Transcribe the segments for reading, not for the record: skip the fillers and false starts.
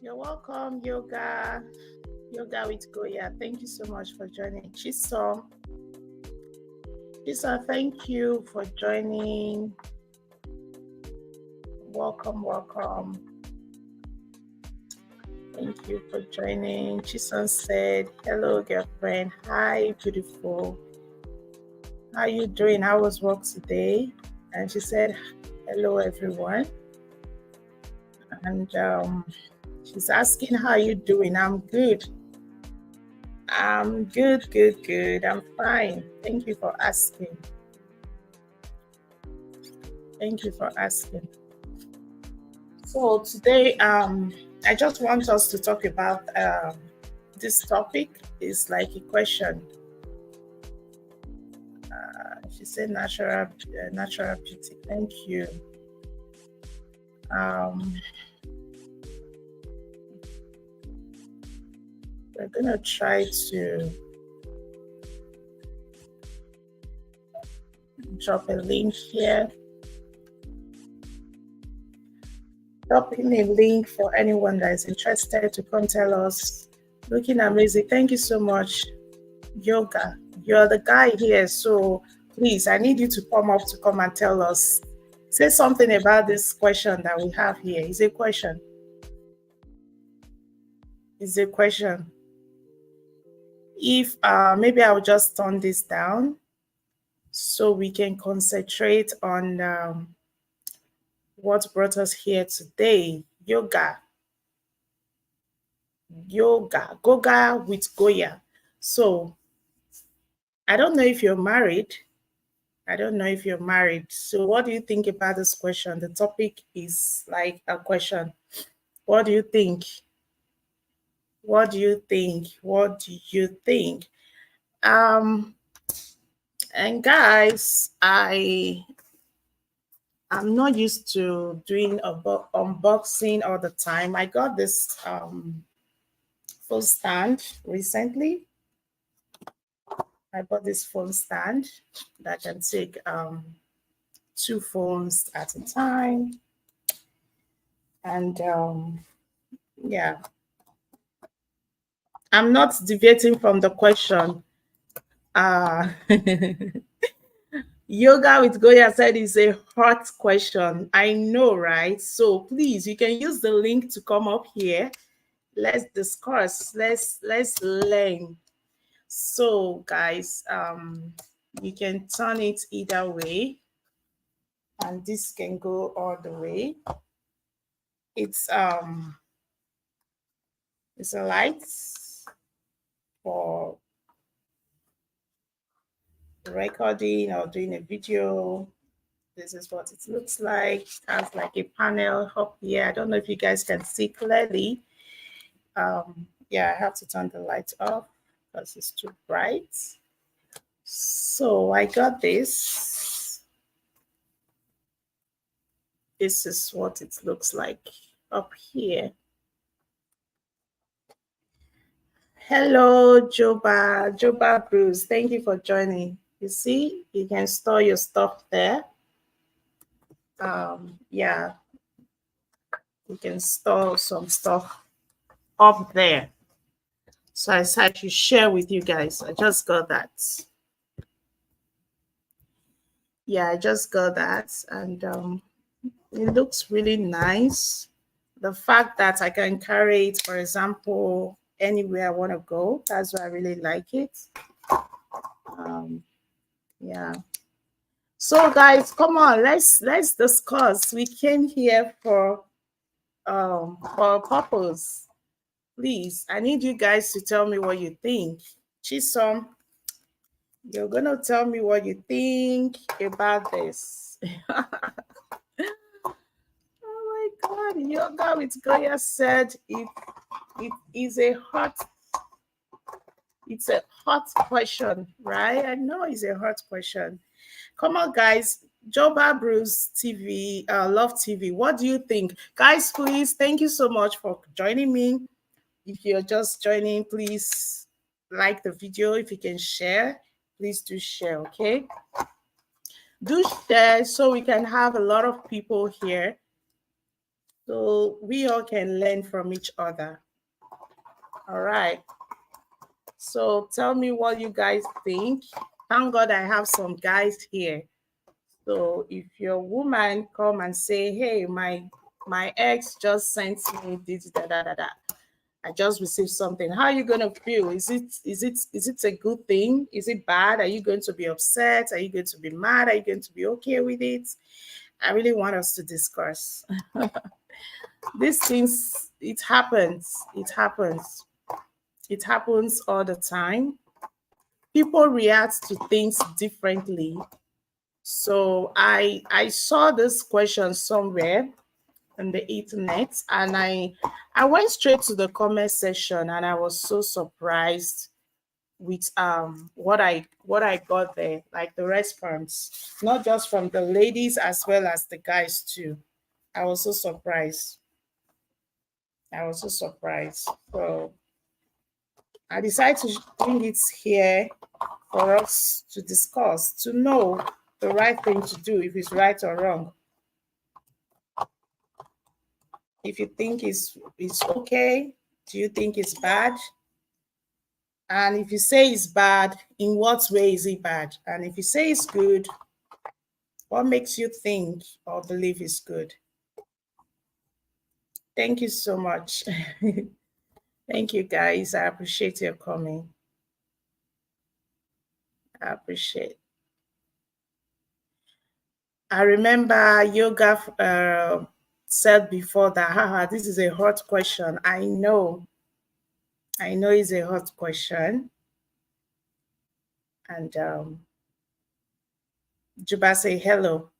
You're welcome, Yoga with Goya. Thank you so much for joining. Chisom, thank you for joining. Welcome. Thank you for joining. Chisom said, hello, girlfriend. Hi, beautiful. How you doing? How was work today? And she said, hello, everyone. And she's asking, how you doing? I'm good. I'm good. I'm fine. Thank you for asking. So today, I just want us to talk about this topic. Is like a question. She said natural beauty. Thank you. We're gonna try to drop a link here. Dropping a link for anyone that is interested to come tell us. Looking amazing. Thank you so much, Yoga. You're the guy here, so please, I need you to come up to come and tell us. Say something about this question that we have here. It's a question. If maybe I'll just turn this down so we can concentrate on what brought us here today. Yoga with Goya. So I don't know if you're married. So what do you think about this question? The topic is like a question. What do you think? What do you think? What do you think? And guys, I'm not used to doing a unboxing all the time. I got this phone stand recently. I bought this phone stand that can take 2 phones at a time. And yeah, I'm not deviating from the question. Uh, Yoga with Goya said is a hot question. I know, right? So please, you can use the link to come up here. Let's discuss. Let's learn. So guys, you can turn it either way, and this can go all the way. It's a light for recording or doing a video. This is what it looks like. It has like a panel up here. I don't know if you guys can see clearly. Yeah, I have to turn the light off because it's too bright. So I got this. This is what it looks like up here. Hello, Joba Bruce. Thank you for joining. You see, you can store your stuff there. Yeah, you can store some stuff up there. So I decided to share with you guys. I just got that. Yeah, I just got that, and it looks really nice. The fact that I can carry it, for example, anywhere I want to go, that's why I really like it. Yeah. So guys, come on, let's discuss. We came here for a purpose. Please, I need you guys to tell me what you think. Chisom, you're gonna tell me what you think about this. Oh my God, Yoga with Goya said it is it's a hot question, right? I know it's a hot question. Come on, guys. Joba Bruce TV, Love TV. What do you think? Guys, please, thank you so much for joining me. If you're just joining, please like the video. If you can share, please do share, okay? Do share so we can have a lot of people here so we all can learn from each other. All right. So tell me what you guys think. Thank God I have some guys here. So if your woman come and say, hey, my ex just sent me this, da, da, da, da. I just received something. How are you gonna feel? Is it a good thing? Is it bad? Are you going to be upset? Are you going to be mad? Are you going to be okay with it? I really want us to discuss. These things, it happens. It happens. It happens all the time. People react to things differently. So I saw this question somewhere on the internet, and I went straight to the comment section, and I was so surprised with what I got there, like the response, not just from the ladies as well as the guys too. I was so surprised. So I decided to bring it here for us to discuss, to know the right thing to do, if it's right or wrong. If you think it's okay, do you think it's bad? And if you say it's bad, in what way is it bad? And if you say it's good, what makes you think or believe it's good? Thank you so much. Thank you, guys. I appreciate your coming. I appreciate. I remember Yoga said before that, haha, this is a hot question. I know it's a hot question. And Juba say hello.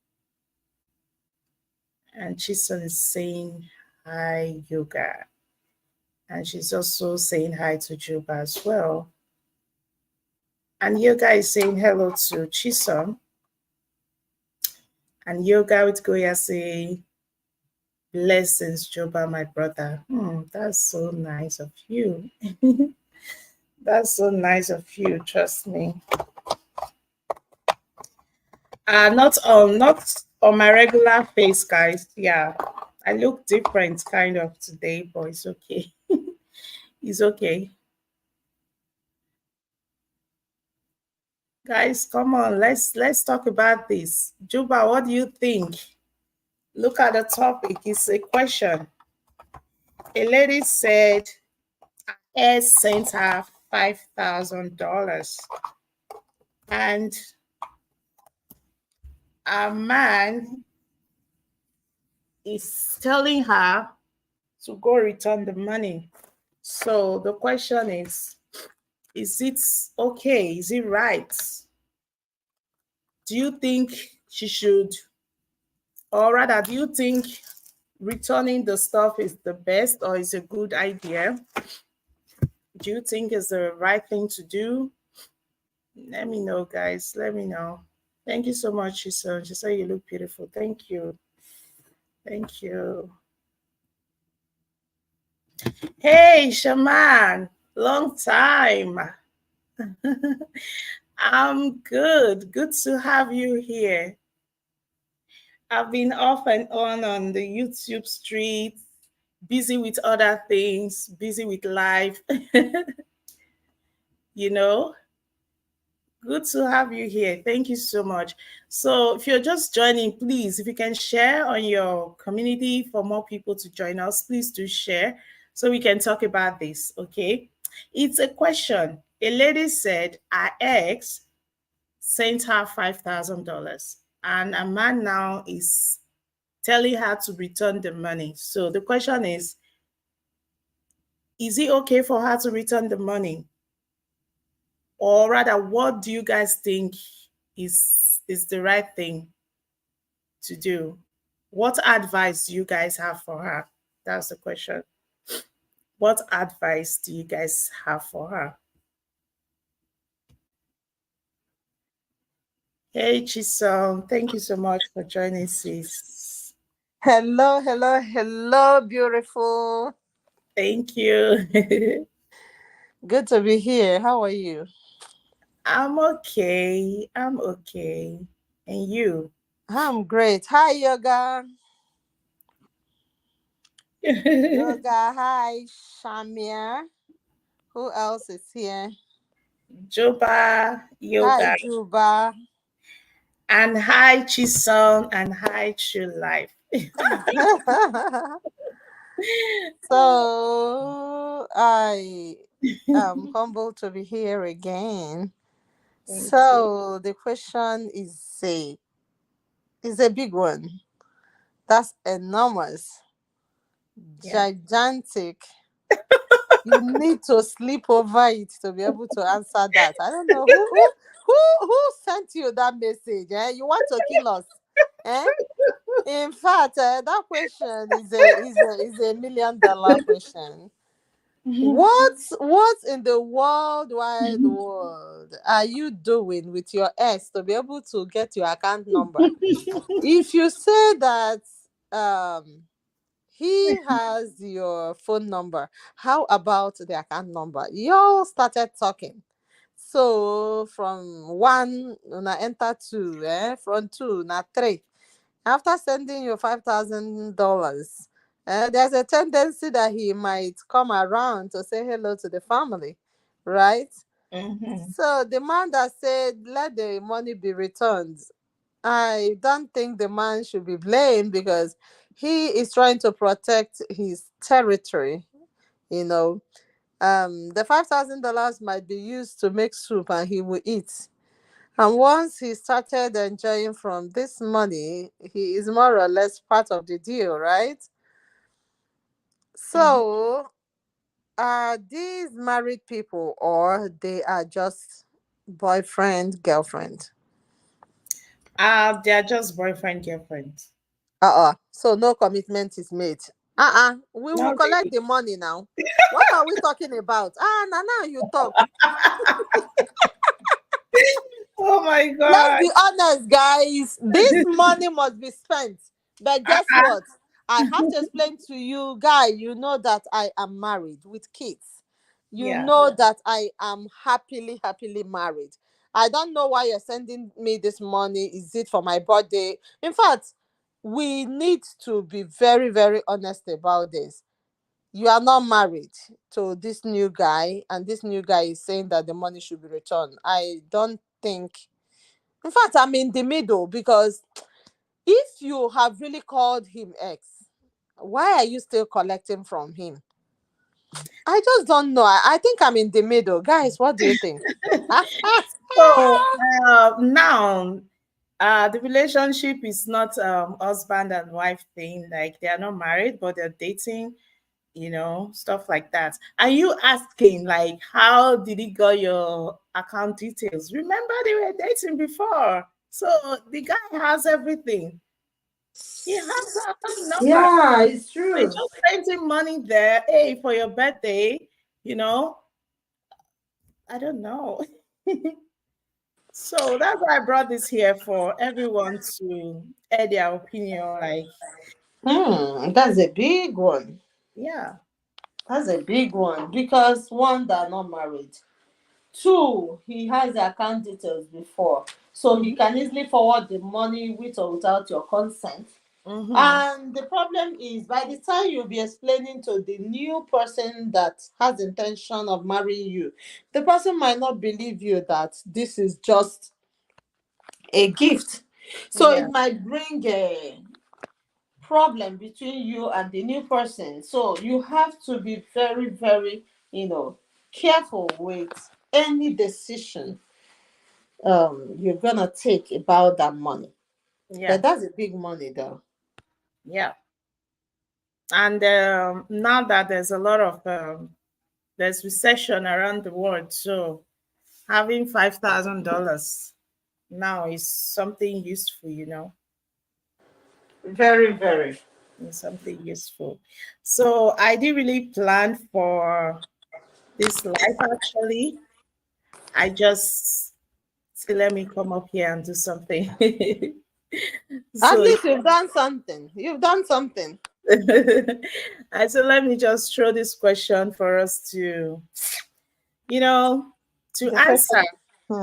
And Chison is saying hi, Yoga. And she's also saying hi to Juba as well. And Yoga is saying hello to Chisom. And Yoga with Goya say, blessings, Juba, my brother. That's so nice of you. That's so nice of you, trust me. Not on my regular face, guys. Yeah. I look different kind of today, but it's okay. It's okay. Guys, come on, let's talk about this. Juba, what do you think? Look at the topic. It's a question. A lady said Ed sent her $5,000 and a man is telling her to go return the money. So the question is it okay? Is it right? Do you think she should, or rather, do you think returning the stuff is the best or is a good idea? Do you think is the right thing to do? Let me know, guys. Let me know. Thank you so much, Shisa. Shisa, you look beautiful. Thank you. Thank you. Hey, Shaman. Long time. I'm good. Good to have you here. I've been off and on the YouTube streets, busy with other things, busy with life. you know, Good to have you here. Thank you so much. So, if you're just joining, please, if you can share on your community for more people to join us, please do share so we can talk about this, okay? It's a question. A lady said her ex sent her $5,000 and a man now is telling her to return the money. So, the question is it okay for her to return the money? Or rather, what do you guys think is the right thing to do? What advice do you guys have for her? That's the question. What advice do you guys have for her? Hey Chisom, thank you so much for joining, sis. Hello, hello, hello, beautiful. Thank you. Good to be here. How are you? I'm okay. I'm okay. And you? I'm great. Hi, Yoga. Yoga, hi, Shamia. Who else is here? Joba, Hi, yoga, Juba. and hi Chisom, and hi True Life. So, I am humbled to be here again. Thank you. So, the question is a big one. That's enormous, Yeah. gigantic. You need to sleep over it to be able to answer that. I don't know who sent you that message. You want to kill us? Eh? In fact, that question is a $1 million question. What in the world wide world are you doing with your ex to be able to get your account number? If you say that um he has your phone number, how about the account number? Y'all started talking. So from one, na enter two, from two, na three. After sending you $5,000, there's a tendency that he might come around to say hello to the family, right? Mhm. So the man that said, let the money be returned, I don't think the man should be blamed because he is trying to protect his territory. You know, the $5,000 might be used to make soup and he will eat. And once he started enjoying from this money, he is more or less part of the deal, right? Mhm. So, are these married people or they are just boyfriend, girlfriend? They are just boyfriend girlfriend. So no commitment is made. We will Not collect really. the money now. What are we talking about? Now you talk. Oh my Let's God. be honest, guys. This money must be spent. But guess Uh-uh. what? I have to explain to you, guy. You know that I am married with kids. You Yeah. know that I am happily married. I don't know why you're sending me this money. Is it for my birthday? In fact, we need to be very honest about this. You are not married to this new guy, and this new guy is saying that the money should be returned. I don't think, in fact, I'm in the middle, because if you have really called him ex, why are you still collecting from him? I just don't know. I think I'm in the middle. Guys, what do you think? So now, the relationship is not husband and wife thing. Like they are not married, but they're dating. Stuff like that. And you asking like, how did he got your account details? Remember they were dating before, so the guy has everything. He has the account number. Yeah, it's So he true. just sent him money there. Hey, for your birthday. You know, I don't know. So that's why I brought this here for everyone to air their opinion. Like, That's a big one. yeah, That's a big one, because one, they're not married. Two, he has the account details before, so he mm-hmm, can easily forward the money with or without your consent. mm-hmm, And the problem is, by the time you'll be explaining to the new person that has intention of marrying you, the person might not believe you that this is just a gift. So yeah, it might bring a problem between you and the new person. So you have to be very, careful with any decision you're gonna take about that money. yeah, But that's a big money though. yeah. And now that there's a lot of there's recession around the world, so having $5,000 now is something useful. Very, very. It's something useful. So I didn't really plan for this life actually. I just say let me come up here and do something. At So least you've done something. You've done something. I said let me just throw this question for us to you know, to The answer, question.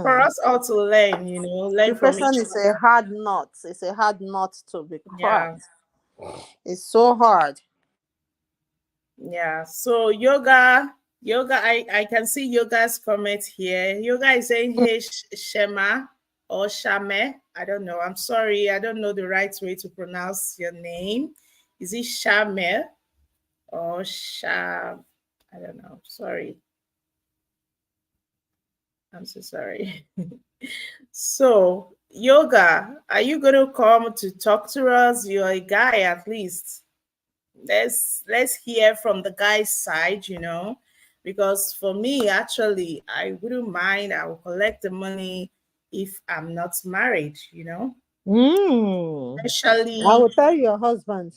for Hmm. us all to learn, learn The from question each is a other. hard nut. It's a hard nut to be Yeah, cracked. It's so hard. yeah. So yoga. I can see yoga's comment here. Yoga is saying, "Hey, Shema or Shame." I don't know. I'm sorry. I don't know the right way to pronounce your name. Is it Shame or Sham? I don't know. Sorry. I'm so sorry. So, yoga, are you going to come to talk to us? You're a guy, at least. Let's hear from the guy's side. Because for me, actually, I wouldn't mind. I will collect the money if I'm not married. Mm. I Especially, will tell your husband.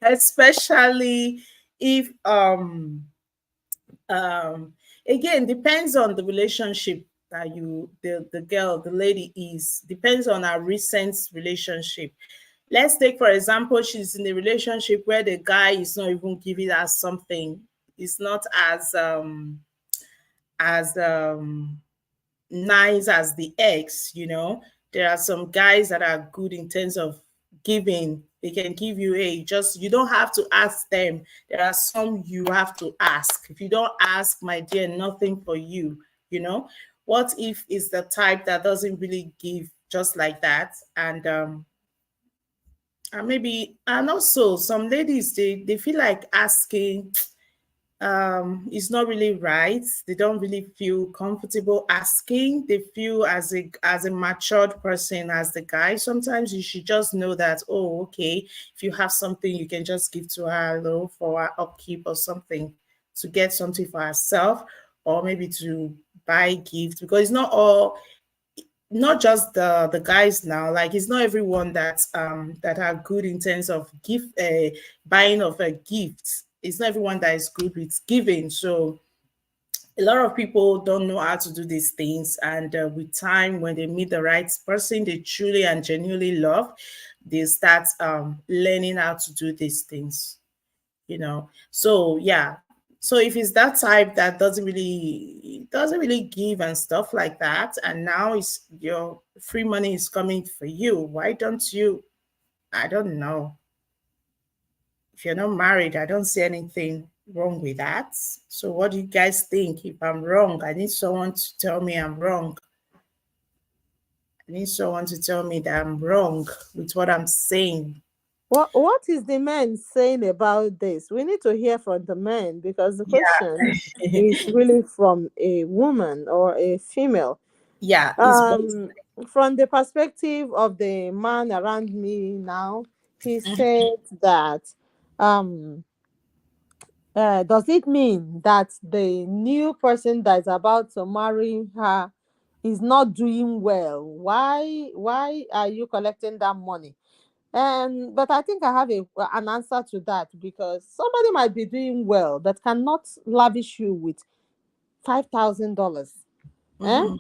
especially if um again depends on the relationship that the girl, the lady is, depends on her recent relationship. Let's take for example, she's in a relationship where the guy is not even giving her something. It's not as nice as the ex. There are some guys that are good in terms of giving. They can give you, hey, just you don't have to ask them. There are some you have to ask. If you don't ask, my dear, nothing for you. What if it's the type that doesn't really give just like that? And maybe, and also some ladies, they feel like asking is not really right. They don't really feel comfortable asking. They feel as a matured person as the guy. Sometimes you should just know that, oh, okay, if you have something, you can just give to her, for her upkeep or something, to get something for herself, or maybe to buy gift, because it's not all not just the guys now, like it's not everyone that are good in terms of gift buying of a gift. It's not everyone that is good with giving. So a lot of people don't know how to do these things, and with time, when they meet the right person they truly and genuinely love, they start learning how to do these things, so yeah. So if it's that type that doesn't really give and stuff like that, and now it's your free money is coming for you, why don't you, I don't know, if you're not married, I don't see anything wrong with that. So what do you guys think? If I'm wrong, I need someone to tell me I'm wrong. I need someone to tell me that I'm wrong with what I'm saying. What is the man saying about this? We need to hear from the man, because the question Yeah. is really from a woman or a female. Yeah, it's both. Um, from the perspective of the man around me now, he said that um does it mean that the new person that is about to marry her is not doing well? Why are you collecting that money? But I think I have an answer to that, because somebody might be doing well but cannot lavish you with $5,000. Eh? Mm-hmm.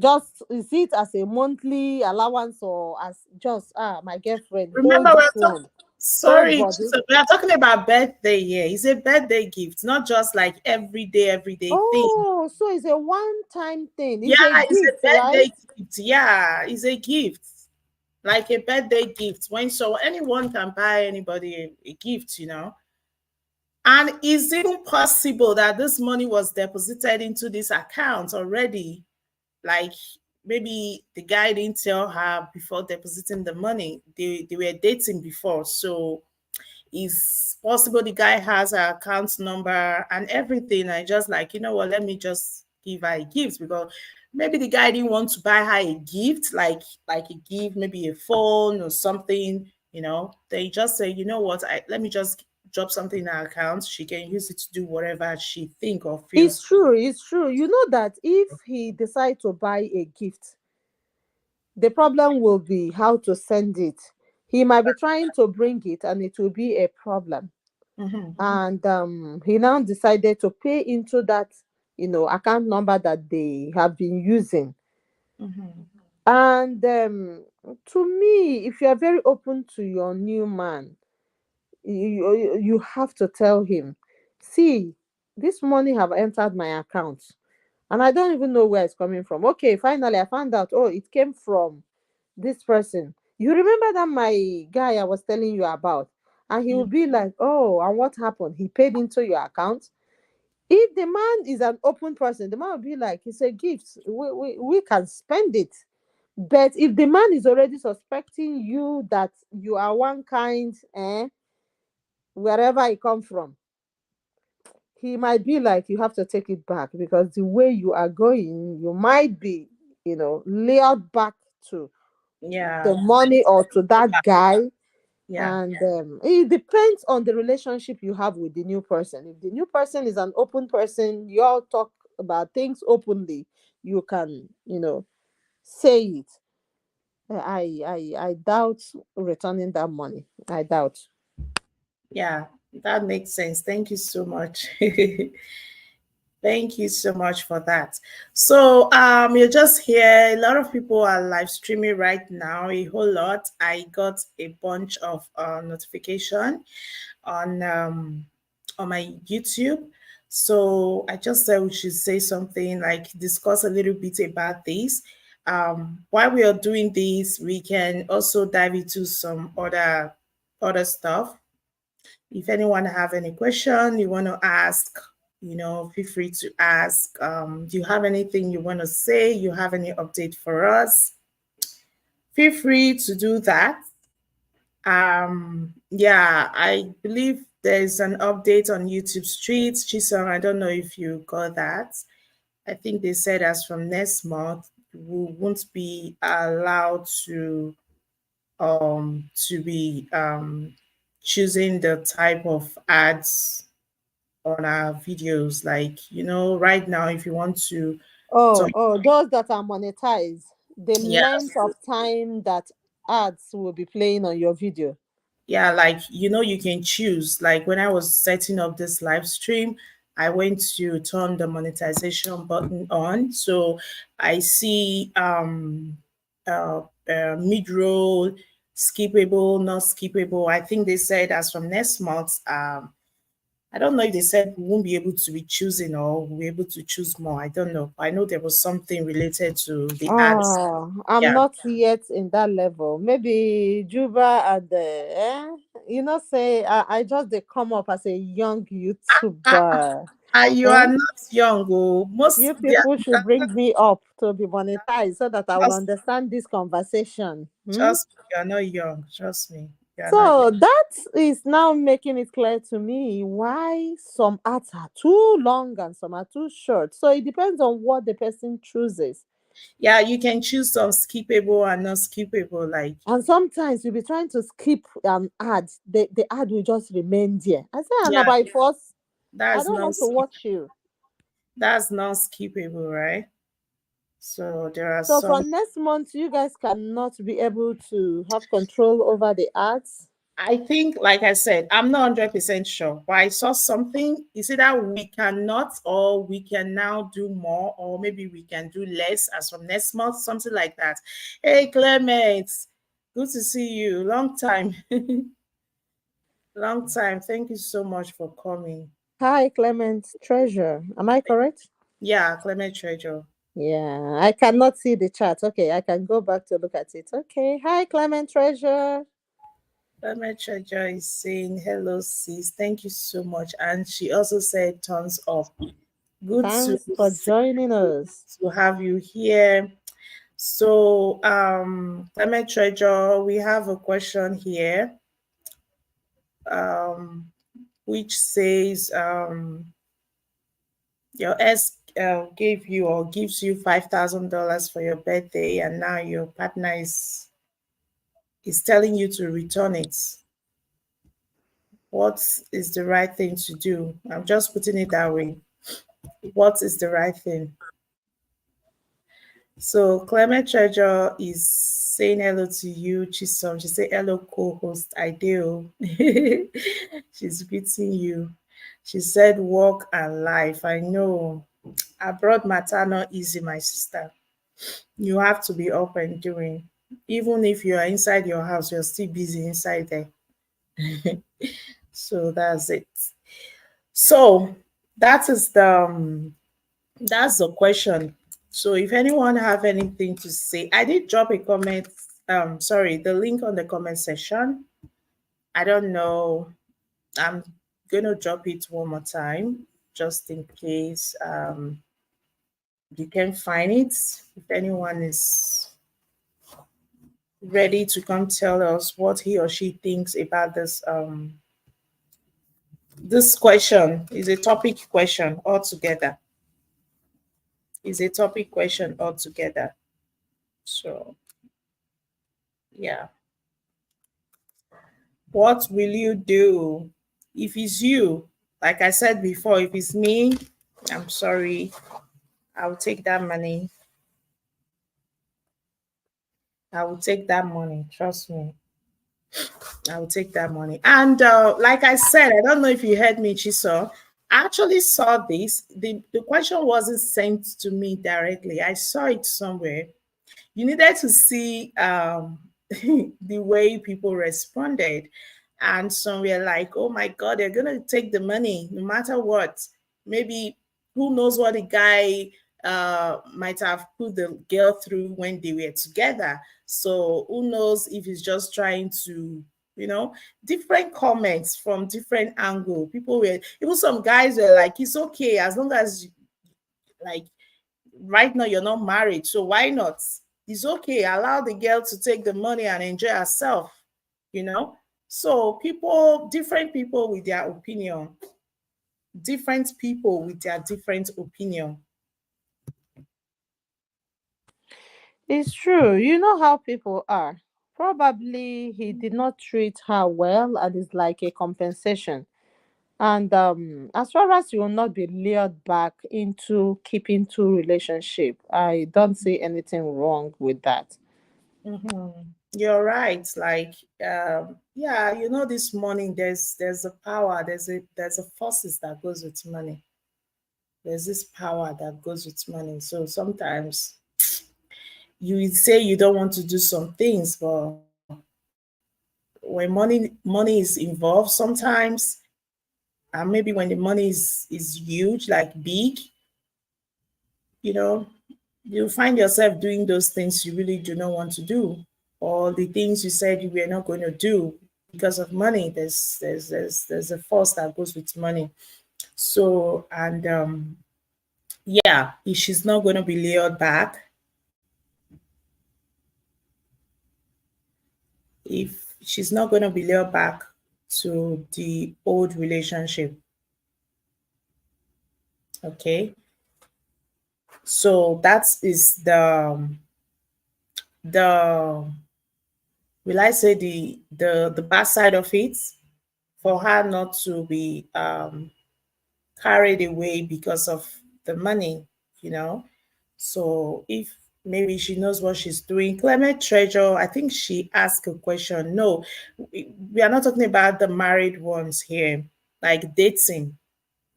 Just is it as a monthly allowance, or as just my girlfriend hold Remember, this one, hold sorry, body. so we are talking about birthday here. It's a birthday gift, not just like everyday thing. Oh, so it's a one-time thing. Yeah, It's a it's a gift, right? birthday gift. Yeah, it's a gift, like a birthday gift. When so anyone can buy anybody a gift. And is it even possible that this money was deposited into this account already? Like maybe the guy didn't tell her before depositing the money. They were dating before, so it's possible the guy has her account number and everything. I just like, what, let me just give her a gift, because maybe the guy didn't want to buy her a gift, like a gift, maybe a phone or something. They just say, you know what, let me just drop something in her account. She can use it to do whatever she think or It's feels. true, it's true. You know that if he decide to buy a gift, the problem will be how to send it. He might be trying to bring it and it will be a problem. Mm-hmm, And he now decided to pay into that, account number that they have been using. mm-hmm, And to me, if you are very open to your new man, you have to tell him, see, this money have entered my account and I don't even know where it's coming from. Okay, finally I found out, oh, it came from this person. You remember that my guy I was telling you about? And he will be like, oh, and what happened? He paid into your account. If the man is an open person, the man will be like, it's a gift. We can spend it. But if the man is already suspecting you that you are one kind, wherever it come from, he might be like, you have to take it back, because the way you are going, you might be, lured back to the yeah, money or to that guy. yeah, And it depends on the relationship you have with the new person. If the new person is an open person, you all talk about things openly, you can, say it. I doubt returning that money. I doubt. yeah. That makes sense. Thank you so much. Thank you so much for that. So you're just here. A lot of people are live streaming right now, a whole lot. I got a bunch of notification on my YouTube. So I just said we should say something, like discuss a little bit about this. While we are doing this, we can also dive into some other stuff. If anyone have any question you want to ask, feel free to ask. Do you have anything you want to say? You have any update for us? Feel free to do that. Yeah, I believe there's an update on YouTube Streets. Chisholm, I don't know if you got that. I think they said as from next month we won't be allowed to be choosing the type of ads on our videos. Like, right now, if you want to talk, Oh, those that are monetized. The Yeah, length of time that ads will be playing on your video. yeah, like you can choose. Like when I was setting up this live stream, I went to turn the monetization button on. So I see mid-roll, skippable, not skippable. I think they said as from next month, I don't know if they said we won't be able to be choosing or we'll be able to choose more. I don't know. I know there was something related to the ads. Oh, I'm Yeah. not yet in that level. Maybe Juba and say I just they come up as a young Ah, YouTuber. you Eh? are not young. Oh, most You they are, people should bring me up to be monetized so that I will just understand this conversation. Hmm? Trust me, you're not young. Trust me, you're not young. So that is now making it clear to me why some ads are too long and some are too short. So it depends on what the person chooses. Yeah, you can choose some skippable and not skippable. Like, And sometimes you'll be trying to skip an ad, the ad will just remain there. I say, yeah, and by force, I that's don't not want to skip. watch you. That's not skippable, right? So there are So some. from next month, you guys cannot be able to have control over the ads. I think, like I said, I'm not 100% sure, but I saw something. Is it that we cannot, or we can now do more, or maybe we can do less as from next month, something like that. Hey, Clement, good to see you. Long time, long time. Thank you so much for coming. Hi, Clement Treasure. Am I correct? Yeah, Clement Treasure. Yeah, I cannot see the chat. Okay, I can go back to look at it. Okay. Hi, Clement Treasure. Clement Treasure is saying hello, sis. Thank you so much. And she also said thumbs up. Good to Thanks for joining us. have you here. So, Clement Treasure, we have a question here, um, which says, your ex gave you or gives you $5,000 for your birthday, and now your partner is telling you to return it. What is the right thing to do? I'm just putting it that way. What is the right thing? So Clement Treasure is saying hello to you, Chisom. She said hello, co-host Ideal. She's greeting you. She said work and life. I know. Abroad matter not easy, my sister. You have to be up and doing. Even if you are inside your house, you're still busy inside there. So that's it. So that is that's the question. So if anyone have anything to say, I did drop a comment. Sorry, the link on the comment section. I don't know. I'm gonna drop it one more time just in case you can find it. If anyone is ready to come tell us what he or she thinks about this question is a topic question altogether. Is a topic question altogether. So yeah. What will you do if it's you? Like I said before, if it's me, I'm sorry, I'll take that money. I will take that money. Trust me. I will take that money. And like I said, I don't know if you heard me, Chiso. I actually saw this. The question wasn't sent to me directly. I saw it somewhere. You needed to see the way people responded. And some were like, oh my God, they're going to take the money no matter what. Maybe who knows what the guy might have put the girl through when they were together. So who knows if he's just trying to, you know, different comments from different angle. People were, even some guys were like, it's okay as long as, like, right now you're not married, so why not? It's okay, allow the girl to take the money and enjoy herself, you know. So people, different people with their opinion, different people with their different opinion. It's true. You know how people are. Probably he did not treat her well and it's like a compensation. And as far as you will not be lured back into keeping two relationship, I don't see anything wrong with that. Mm-hmm. You're right. Like, yeah, this money. There's a power. There's a forces that goes with money. There's this power that goes with money. So sometimes you will say you don't want to do some things, but when money is involved, sometimes, and maybe when the money is huge, like big, you know, you find yourself doing those things you really do not want to do, or the things you said you were not going to do because of money. There's a force that goes with money. So, and yeah, if she's not going to be lured back, if she's not going to be lured back to the old relationship, okay. So that is the will I say the bad side of it, for her not to be carried away because of the money, you know. So if maybe she knows what she's doing, Clement Treasure, I think she asked a question. No, we are not talking about the married ones here, like dating,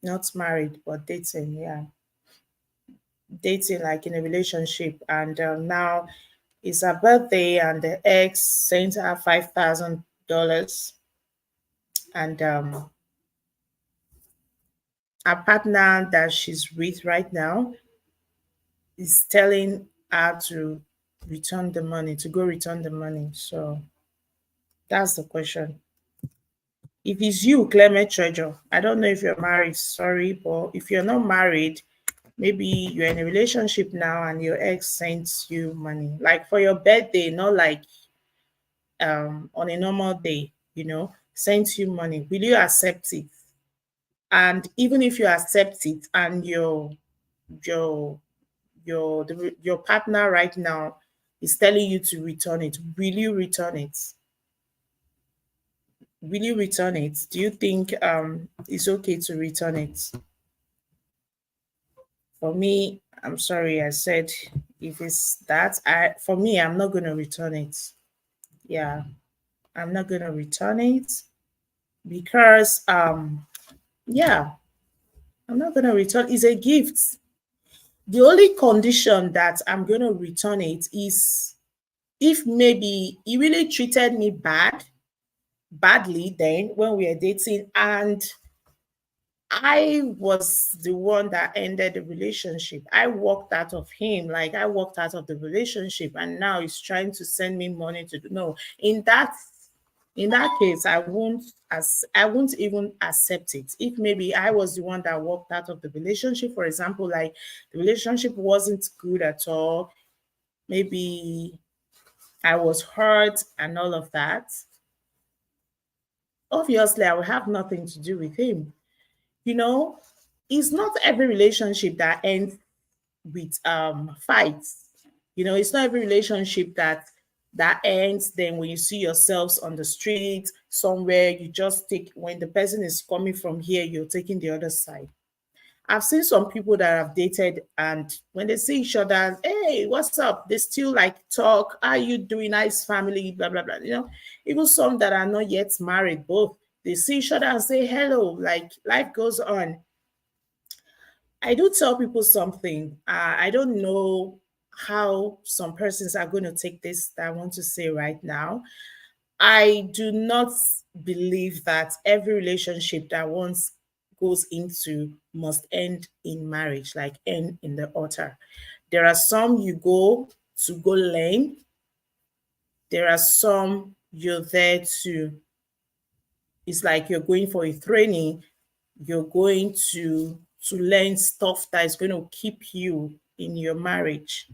not married, but dating, yeah. Dating, like in a relationship. And now it's her birthday, and the ex sent her $5,000, and her partner that she's with right now is telling her to return the money, to go return the money. So that's the question. If it's you, Clement Treasure, I don't know if you're married, sorry, but if you're not married, maybe you're in a relationship now and your ex sends you money, like for your birthday, not like on a normal day, sends you money. Will you accept it? And even if you accept it, and your your partner right now is telling you to return it, will you return it? Will you return it? Do you think it's okay to return it? For me, I'm sorry, I said, if it's that, I for me, I'm not gonna return it. Yeah, I'm not gonna return it because yeah, I'm not gonna return. It's a gift. The only condition that I'm gonna return it is if maybe he really treated me badly then when we were dating, and I was the one that ended the relationship. I walked out of him, like I walked out of the relationship, and now he's trying to send me money to do. No, in that case, I won't even accept it. If maybe I was the one that walked out of the relationship, for example, like the relationship wasn't good at all, maybe I was hurt and all of that, obviously I will have nothing to do with him. You know, it's not every relationship that ends with fights. It's not every relationship that ends then when you see yourselves on the street somewhere, you just take, when the person is coming from here, you're taking the other side. I've seen some people that have dated, and when they see each other, hey, what's up? They still like talk. How are you doing? Nice family, blah blah blah. Even some that are not yet married, both they see each other and say hello. Like life goes on. I do tell people something. I don't know how some persons are going to take this that I want to say right now. I do not believe that every relationship that once goes into must end in marriage, like end in the altar. There are some you go learn. There are some you're there to, it's like you're going for a training. You're going to learn stuff that is going to keep you in your marriage.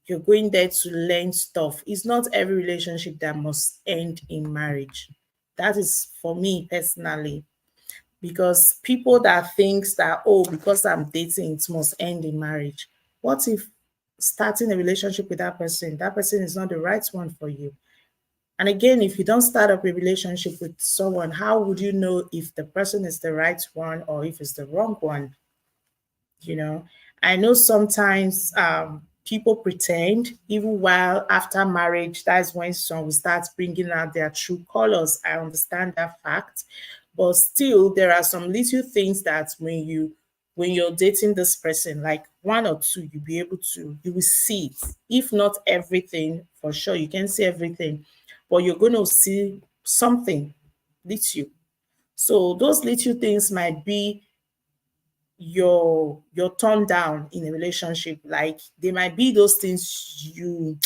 You're going there to learn stuff. It's not every relationship that must end in marriage. That is for me personally. Because people that thinks that, oh, because I'm dating, it must end in marriage. What if starting a relationship with that person is not the right one for you? And again, if you don't start up a relationship with someone, how would you know if the person is the right one or if it's the wrong one? You know, I know sometimes people pretend even while after marriage, that's when some will start bringing out their true colors. I understand that fact, but still there are some little things that when you're dating this person, like one or two, you'll be able to, you will see it. If not everything, for sure you can see everything, but you're going to see something little. So those little things might be your turn down in a relationship. Like there might be those things you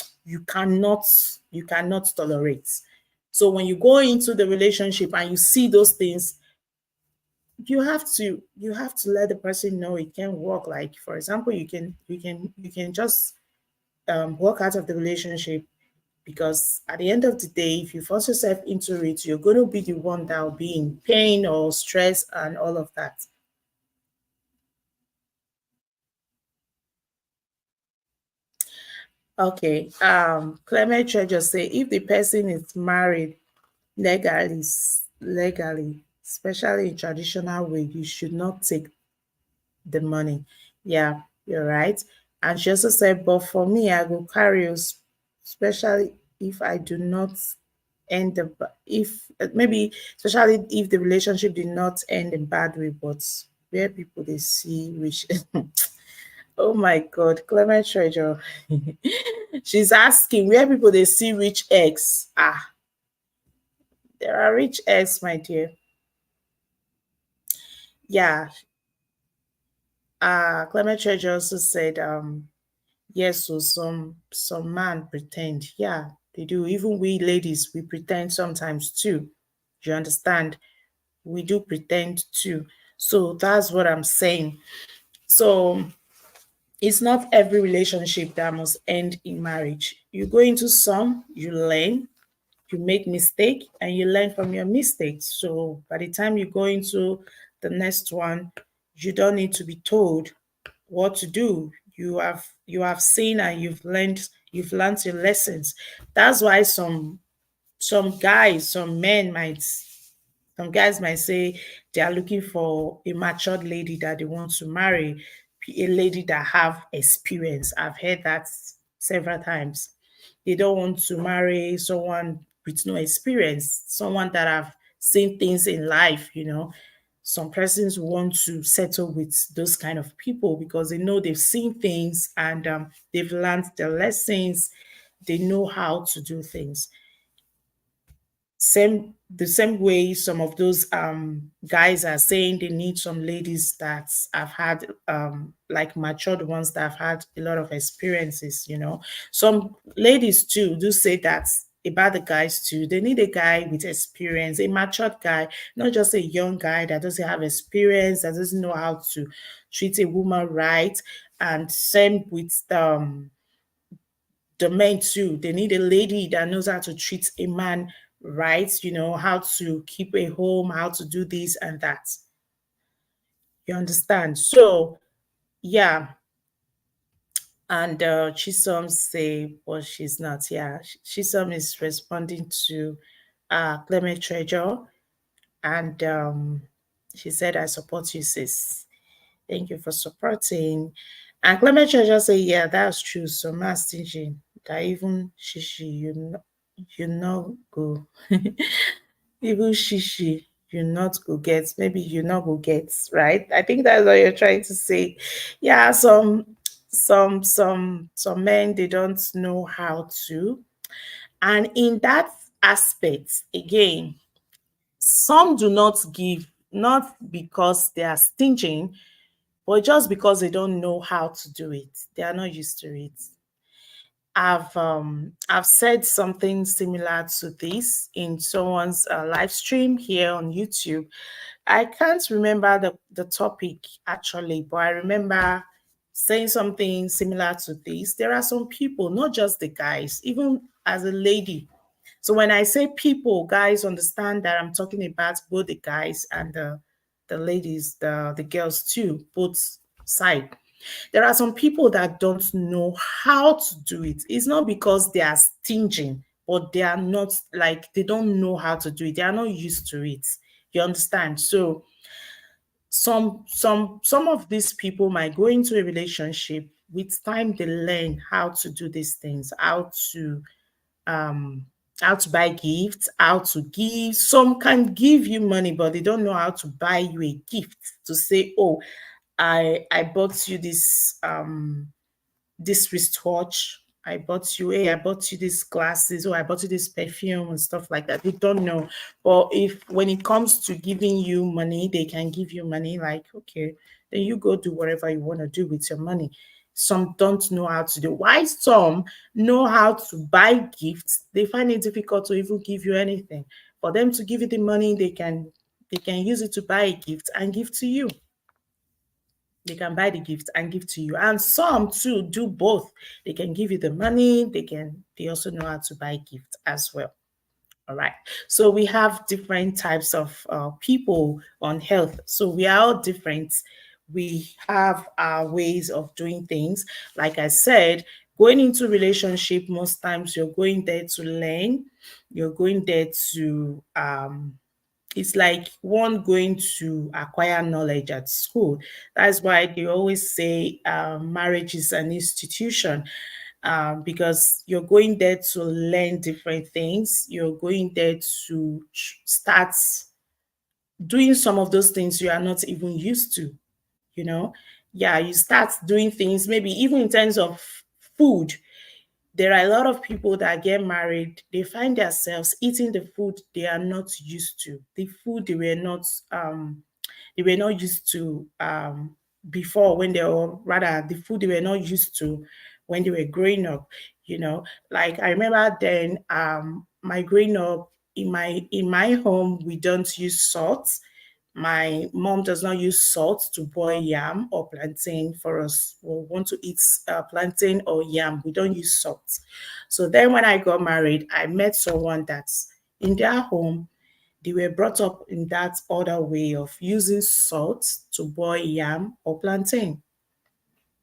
cannot you cannot tolerate. So when you go into the relationship and you see those things, you have to let the person know it can work. Like for example, you can just walk out of the relationship, because at the end of the day, if you force yourself into it, you're going to be the one that will be in pain or stress and all of that. Okay. Clement Treasure say if the person is married legally, legally, especially in traditional way, you should not take the money. Yeah, you're right. And she also said, but for me, I go carry you, especially if I do not end the if maybe especially if the relationship did not end in bad way, but where people they see which oh my God, Clement Treasure. She's asking where people they see rich eggs. Ah, there are rich eggs, my dear. Yeah. Clement Treasure also said, yes, so some man pretend. Yeah, they do. Even we ladies, we pretend sometimes too. You understand? We do pretend too. So that's what I'm saying. So it's not every relationship that must end in marriage. You go into some, you learn, you make mistake and you learn from your mistakes. So by the time you go into the next one, you don't need to be told what to do. You have seen and you've learned your lessons. That's why some guys, some guys might say they are looking for a matured lady that they want to marry, a lady that have experience. I've heard that several times. They don't want to marry someone with no experience, someone that have seen things in life, you know. Some persons want to settle with those kind of people because they know they've seen things and they've learned their lessons. They know how to do things the same way some of those guys are saying they need some ladies that have had like matured ones that have had a lot of experiences, you know. Some ladies too do say that about the guys too. They need a guy with experience, a matured guy, not just a young guy that doesn't have experience, that doesn't know how to treat a woman right. And same with the men too. They need a lady that knows how to treat a man right, you know, how to keep a home, how to do this and that. You understand? So, yeah. And Chisom say, well, she's not. Yeah, Chisom is responding to Clement Treasure, and she said, "I support you, sis. Thank you for supporting." And Clement Treasure say, "Yeah, that's true. So, mass teaching that even shishi, you know, go." Even shishi, you not go get, maybe you not go get, right? I think that's what you're trying to say. Yeah, some men they don't know how to. And in that aspect, again, some do not give, not because they are stingy, but just because they don't know how to do it. They are not used to it. I've said something similar to this in someone's live stream here on YouTube. I can't remember the topic actually, but I remember saying something similar to this. There are some people, not just the guys, even as a lady. So when I say people, guys understand that I'm talking about both the guys and the ladies, the girls too, both side. There are some people that don't know how to do it. It's not because they are stingy, but they are not like, they don't know how to do it. They are not used to it. You understand? So some of these people might go into a relationship. With time they learn how to do these things, um how to buy gifts, how to give. Some can give you money, but they don't know how to buy you a gift to say, oh, I bought you this wristwatch. I bought you, hey, I bought you these glasses, or I bought you this perfume and stuff like that. They don't know. But if when it comes to giving you money, they can give you money, like, okay, then you go do whatever you want to do with your money. Some don't know how to do. Why some know how to buy gifts? They find it difficult to even give you anything. For them to give you the money, they can use it to buy a gift and give to you. They can buy the gift and give to you. And some too do both. They can give you the money, they also know how to buy gift as well. All right. So we have different types of people on health. So we are all different. We have our ways of doing things. Like I said, going into relationship, most times you're going there to learn. You're going there to it's like one going to acquire knowledge at school. That's why they always say marriage is an institution, because you're going there to learn different things. You're going there to start doing some of those things you are not even used to, you know. Yeah, you start doing things, maybe even in terms of food. There are a lot of people that get married, they find themselves eating the food they are not used to, the food they were not used to before, when they were, rather, the food they were not used to when they were growing up, you know. Like I remember then, my growing up, in my home, we don't use salt. My mom does not use salt to boil yam or plantain for us. We want to eat plantain or yam. We don't use salt. So then when I got married, I met someone that's in their home. They were brought up in that other way of using salt to boil yam or plantain.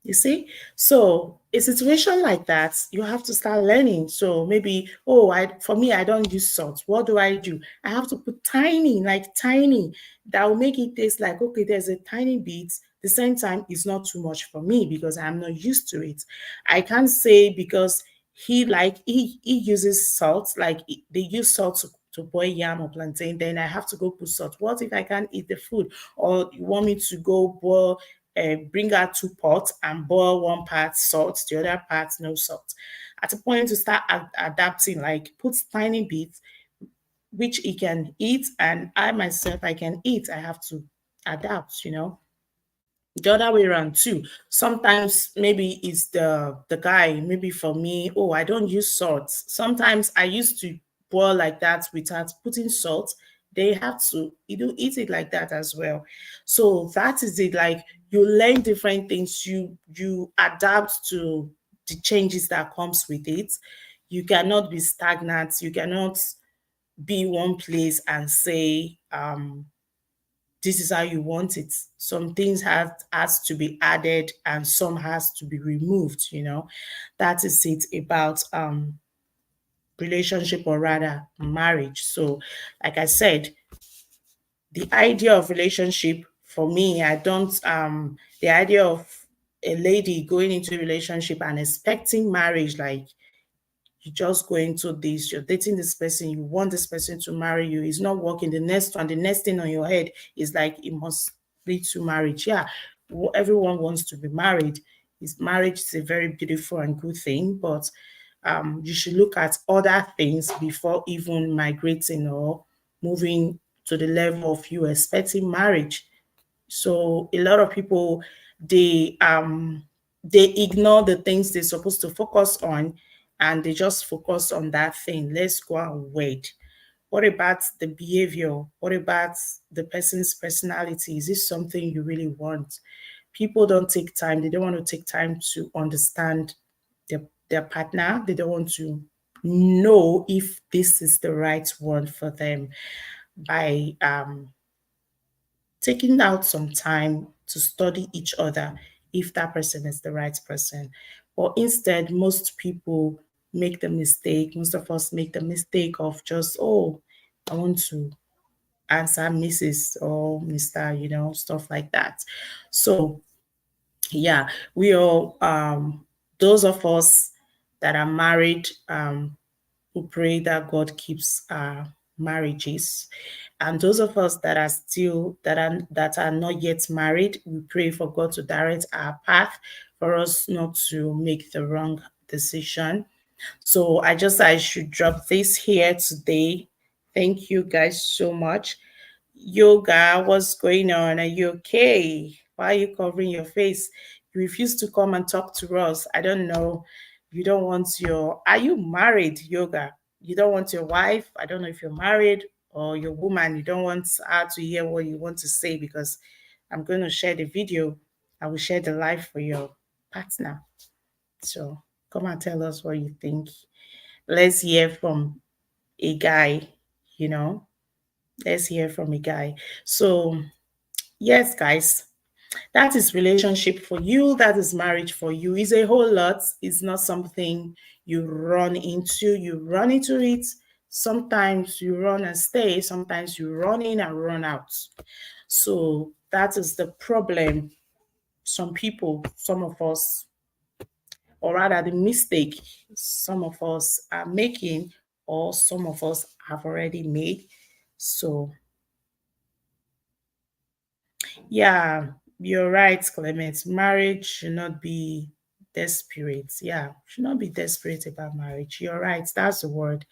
You see? So a situation like that, you have to start learning. So maybe, oh, for me, I don't use salt. What do? I have to put tiny, like tiny, that will make it taste like, okay, there's a tiny bit. The same time, it's not too much for me because I'm not used to it. I can't say because he uses salt, like they use salt to boil yam or plantain, then I have to go put salt. What if I can't eat the food? Or you want me to go boil, bring out 2 pots and boil one part salt, the other part no salt. At a point to start adapting, like put tiny bits which he can eat and I myself I can eat. I have to adapt. The other way around too. Sometimes maybe it's the guy. Maybe for me, oh, I don't use salt. Sometimes I used to boil like that without putting salt. They have to eat it like that as well. So that is it. Like you learn different things. You adapt to the changes that comes with it. You cannot be stagnant. You cannot be one place and say this is how you want it. Some things has to be added and some has to be removed. That is it about relationship, or rather marriage. So like I said, the idea of relationship for me, I don't the idea of a lady going into a relationship and expecting marriage, like you just go into this, you're dating this person, you want this person to marry you, it's not working. The next thing on your head is like, it must lead to marriage. Yeah, everyone wants to be married. Marriage is a very beautiful and good thing, but you should look at other things before even migrating or moving to the level of you expecting marriage. So a lot of people, they ignore the things they're supposed to focus on, and they just focus on that thing. Let's go and wait. What about the behavior? What about the person's personality? Is this something you really want? People don't take time. They don't want to take time to understand their partner. They don't want to know if this is the right one for them by taking out some time to study each other if that person is the right person. But instead, most people make the mistake. Most of us make the mistake of just, oh, I want to answer Mrs. or Mr., stuff like that. So yeah, we all those of us that are married, who pray that God keeps our marriages. And those of us that are still that are not yet married, we pray for God to direct our path, for us not to make the wrong decision. So I should drop this here today. Thank you guys so much. Yoga, what's going on? Are you okay? Why are you covering your face? You refuse to come and talk to us. I don't know. You don't want are you married, Yoga? You don't want your wife? I don't know if you're married or your woman. You don't want her to hear what you want to say, because I'm going to share the video. I will share the live for your partner. So come and tell us what you think. Let's hear from a guy, you know. Let's hear from a guy. So, yes, guys, that is relationship for you. That is marriage for you. It's a whole lot. It's not something you run into. You run into it. Sometimes you run and stay. Sometimes you run in and run out. So that is the problem. Some people, some of us, or rather the mistake some of us are making, or some of us have already made. So yeah, you're right, Clement. Marriage should not be desperate. Yeah, should not be desperate about marriage. You're right. That's the word.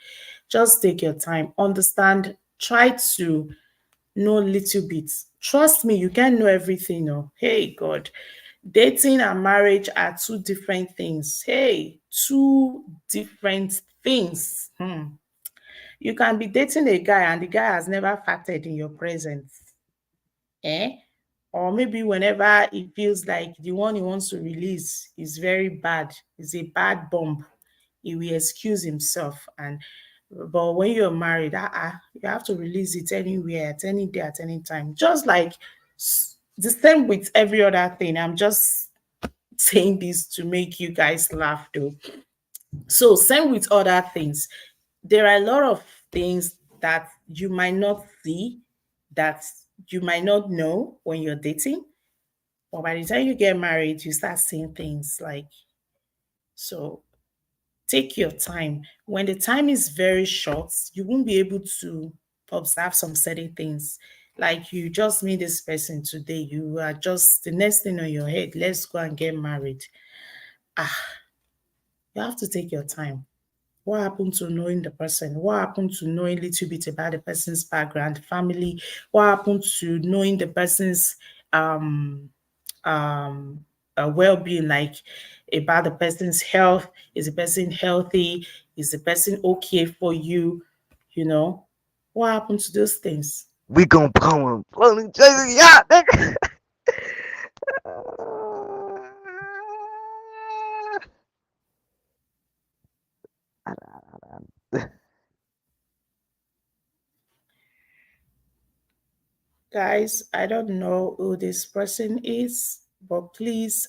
Just take your time. Understand. Try to know little bits. Trust me, you can't know everything. Oh, hey, God. Dating and marriage are two different things. Hey, two different things. You can be dating a guy and the guy has never farted in your presence. Eh? Or maybe whenever he feels like the one he wants to release is very bad, is a bad bomb, he will excuse himself. And but when you're married, you have to release it anywhere, at any day, at any time. Just like the same with every other thing. I'm just saying this to make you guys laugh though. So same with other things. There are a lot of things that you might not see, that you might not know when you're dating. But by the time you get married, you start seeing things like, so take your time. When the time is very short, you won't be able to observe some certain things. Like you just meet this person today, you are just the next thing on your head, let's go and get married. Ah, you have to take your time. What happened to knowing the person? What happened to knowing a little bit about the person's background, family? What happened to knowing the person's um well-being, like about the person's health? Is the person healthy? Is the person okay for you? You know, what happened to those things? We gonna blow him. Blow him, Jason. Yeah, nigga. Guys, I don't know who this person is, but please,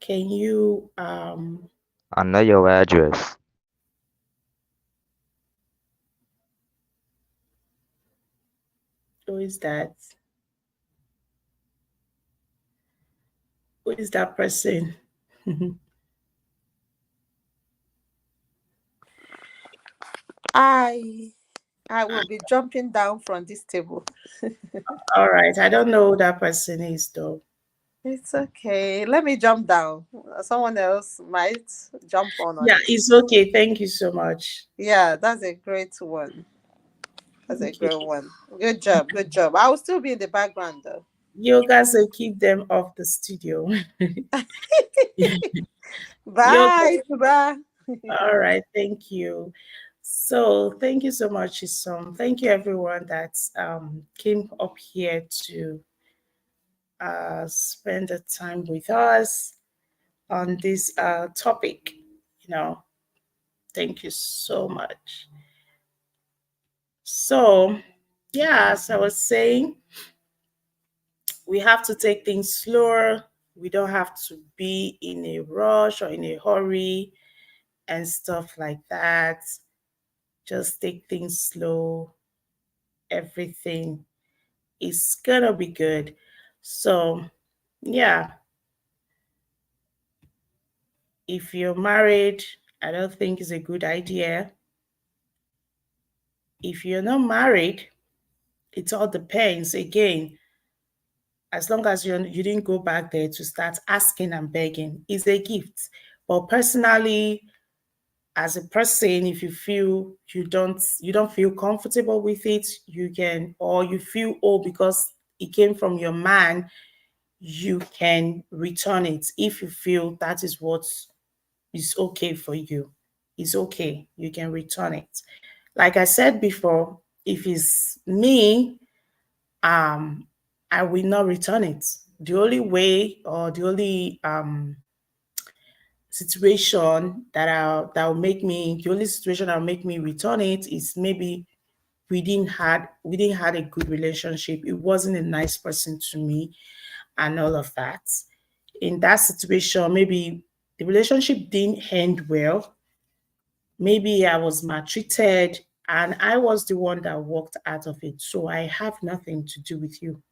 can you I know your address. who is that? Who is that person? I I will be jumping down from this table. All right. I don't know who that person is though. It's okay. Let me jump down. Someone else might jump on Yeah, it. it's okay. Thank you so much. Yeah, that's a great one. That's a Okay. great one. Good job. Good job. I will still be in the background though. Yoga say keep them off the studio. Yoga. Bye. Bye. All right. Thank you. So thank you so much, Isom. Thank you everyone that came up here to spend the time with us on this topic. You know, thank you so much. So, yeah, as I was saying, we have to take things slower. We don't have to be in a rush or in a hurry and stuff like that. Just take things slow. Everything is gonna be good. So, yeah, if you're married, I don't think it's a good idea. If you're not married, it all depends. Again, as long as you didn't go back there to start asking and begging, is a gift. But personally, as a person, if you feel you don't feel comfortable with it, you can, or you feel, oh, because it came from your man, you can return it. If you feel that is what is okay for you, it's okay, you can return it. Like I said before, if it's me, um I will not return it. The only way, or the only situation that will make me, the only situation that will make me return it is maybe we didn't had a good relationship. It wasn't a nice person to me and all of that. In that situation, maybe the relationship didn't end well. Maybe I was maltreated and I was the one that walked out of it. So I have nothing to do with you.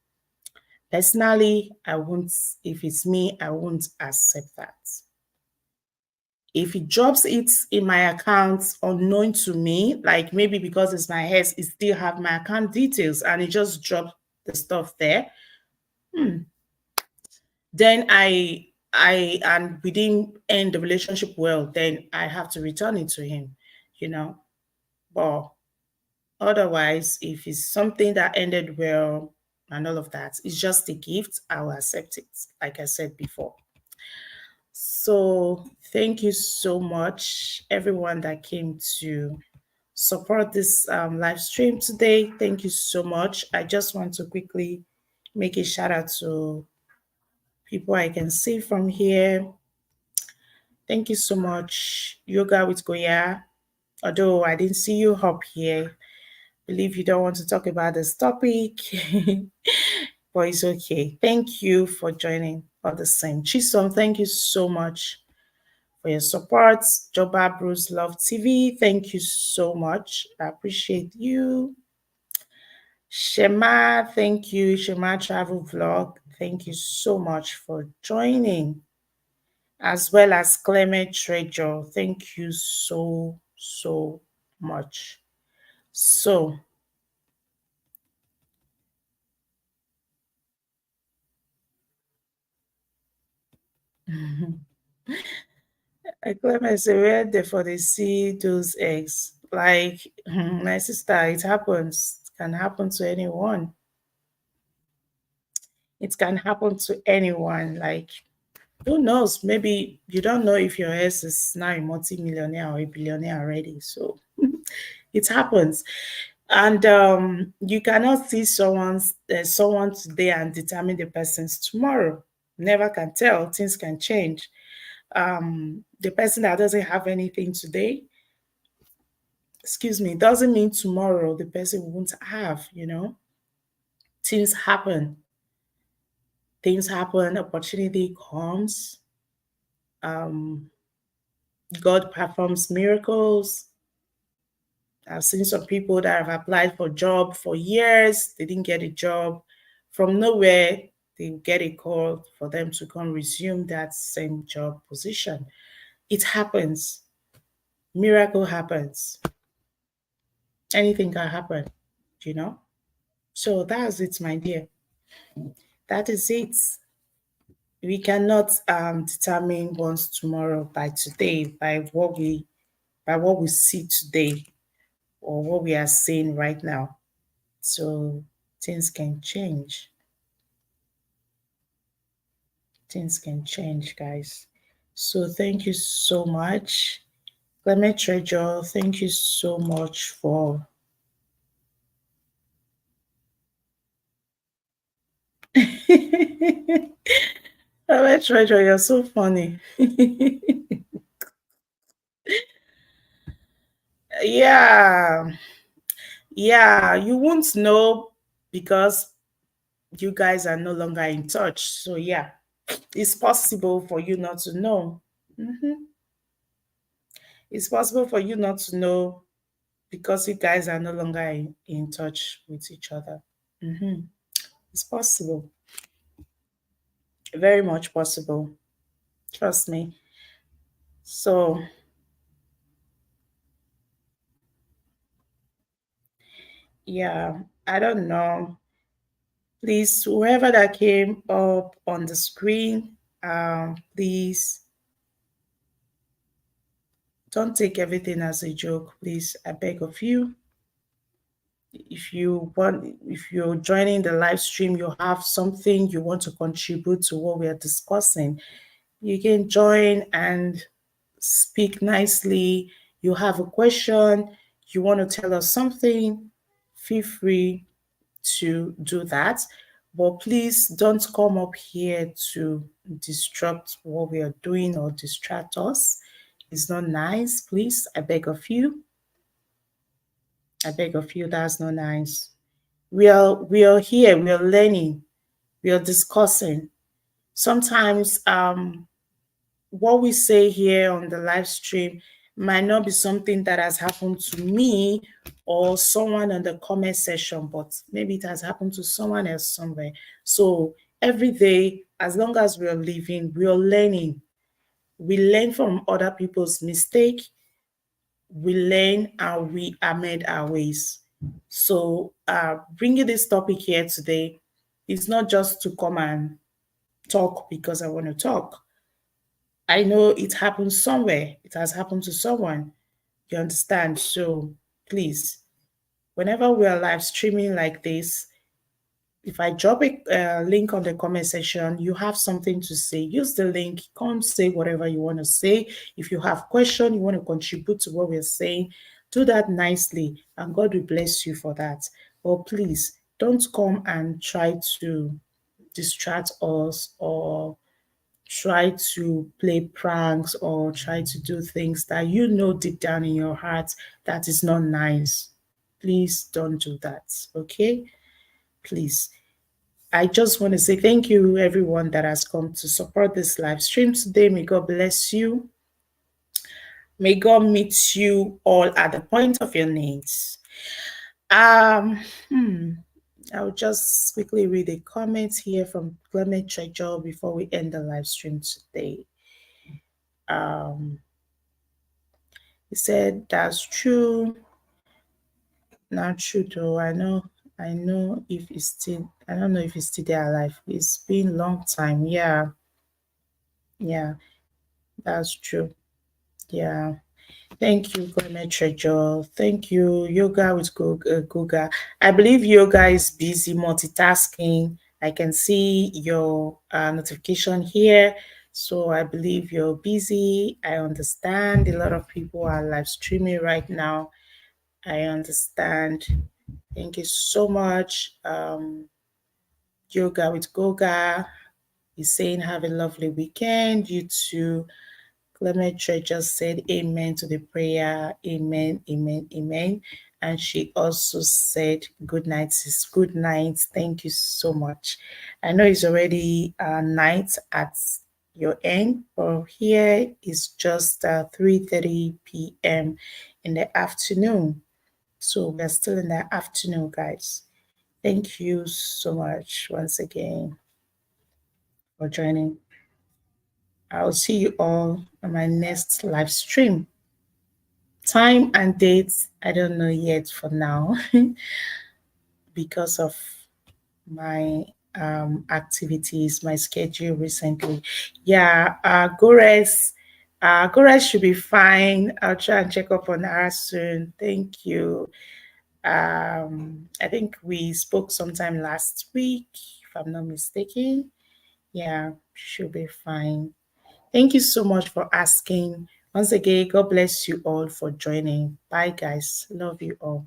Personally, I won't, if it's me, I won't accept that. If it drops it in my account unknown to me, like maybe because it's my ex, it still have my account details and it just dropped the stuff there, then and we didn't end the relationship well, then I have to return it to him, you know. But otherwise, if it's something that ended well and all of that, it's just a gift, I'll accept it, like I said before. So thank you so much, everyone that came to support this live stream today. Thank you so much. I just want to quickly make a shout out to people I can see from here. Thank you so much, Yoga with Goya. Although I didn't see you up here, believe you don't want to talk about this topic, but it's okay. Thank you for joining all the same. Chisom, thank you so much for your support. Joba Bruce Love TV, thank you so much. I appreciate you. Shema, thank you. Shema Travel Vlog, thank you so much for joining. As well as Clement Treasure, thank you so, so much. So, Clement say, where they for they see those eggs? Like, my sister, it happens. It can happen to anyone. It can happen to anyone. Like, who knows? Maybe you don't know if your ex is now a multi-millionaire or a billionaire already. So it happens. And you cannot see someone today and determine the person's tomorrow. Never can tell. Things can change. The person that doesn't have anything today, excuse me, doesn't mean tomorrow the person won't have. Things happen. Things happen. Opportunity comes. Um, God performs miracles. I've seen some people that have applied for job for years, they didn't get a job. From nowhere, they get a call for them to come resume that same job position. It happens. Miracle happens. Anything can happen, you know? So that's it, my dear. That is it. We cannot determine one's tomorrow by today, by what we see today or what we are seeing right now. So things can change. Things can change, guys. So thank you so much. Clement Treasure, thank you so much for Clement Treasure, you're so funny. Yeah. Yeah, you won't know because you guys are no longer in touch. So yeah, It's possible for you not to know. Mhm. It's possible for you not to know because you guys are no longer in touch with each other. Mhm. It's possible. Very much possible. Trust me. So, yeah, I don't know. Please, whoever that came up on the screen, please don't take everything as a joke. Please, I beg of you. If you're joining the live stream, you have something you want to contribute to what we are discussing, you can join and speak nicely. You have a question, you want to tell us something, feel free to do that. But please don't come up here to disrupt what we are doing or distract us. It's not nice. Please, I beg of you. I beg of you, that's not nice. We are here, we are learning, we are discussing. Sometimes what we say here on the live stream might not be something that has happened to me or someone in the comment section, but maybe it has happened to someone else somewhere. So every day, as long as we are living, we are learning. We learn from other people's mistake. We learn and we amend our ways. So bringing this topic here today is not just to come and talk because I want to talk. I know it happened somewhere. It has happened to someone. You understand? So please, whenever we are live streaming like this, if I drop a link on the comment section, you have something to say, use the link. Come say whatever you want to say. If you have question, you want to contribute to what we're saying, do that nicely, and God will bless you for that. But please, don't come and try to distract us or try to play pranks or try to do things that you know deep down in your heart that is not nice. Please don't do that, okay? Please. I just want to say thank you, everyone that has come to support this live stream today. May God bless you. May God meet you all at the point of your needs. Um, hmm, I'll just quickly read a comment here from Clement Treasure before we end the live stream today. He said, "That's true. Not true though. I know if he's still. I don't know if he's still there alive. It's been a long time. Yeah, yeah, that's true. Yeah. Thank you, Clement Treasure. Thank you, Yoga with Goga. I believe Yoga is busy multitasking. I can see your notification here. So I believe you're busy. I understand a lot of people are live streaming right now. I understand. Thank you so much. Yoga with Goga is saying have a lovely weekend. You too. Clement just said amen to the prayer. Amen, amen, amen. And she also said good night, sis. Good night. Thank you so much. I know it's already night at your end, but here is just 3:30 p.m. in the afternoon. So we're still in the afternoon, guys. Thank you so much once again for joining. I'll see you all on my next live stream. Time and dates, I don't know yet for now because of my activities, my schedule recently. Yeah, Gores should be fine. I'll try and check up on her soon. Thank you. I think we spoke sometime last week, if I'm not mistaken. Yeah, she'll be fine. Thank you so much for asking. Once again, God bless you all for joining. Bye, guys. Love you all.